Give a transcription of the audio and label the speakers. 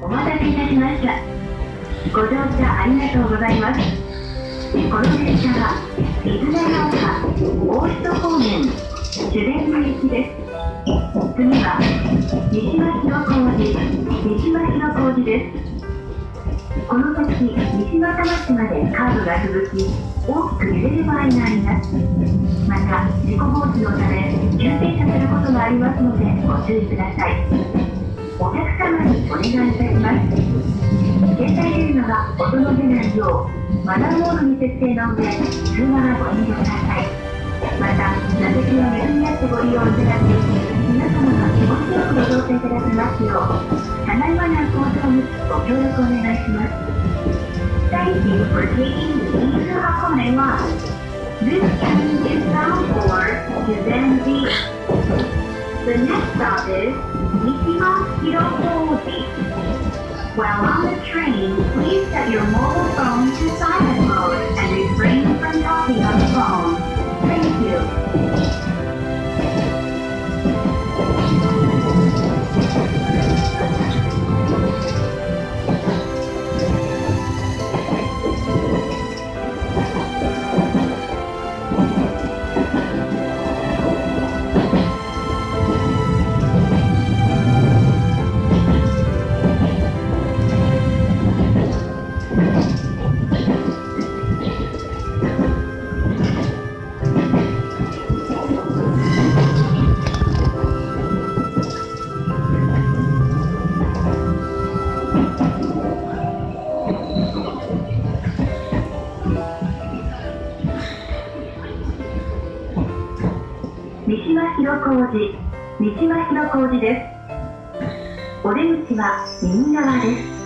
Speaker 1: お待たせいたしました。ご乗車ありがとうございます。この列車は伊豆長岡大糸方面修善寺行きです。次は三島広小路です。この先三島田町までカーブが続き、大きく揺れる場合があります。また事故防止のため急停車することがありますのでご注意ください。お客様にお願いいたします。携帯電話が音の出ないようマナーモードに設定の上、通話はご遠慮ください。また座席を水になってご利用いただき、皆様が気持ちよくご乗車いただきますよう、車内マナー向上にご協力お願いします。Thank you for taking the East Hakone line. This train is bound for Juzenji. The next stop is Mishima Hirokoji. While on the train, please set your mobile phone to silent mode and refrain from talking on the phone. Thank you. 三島広小路です。お出口は右側です。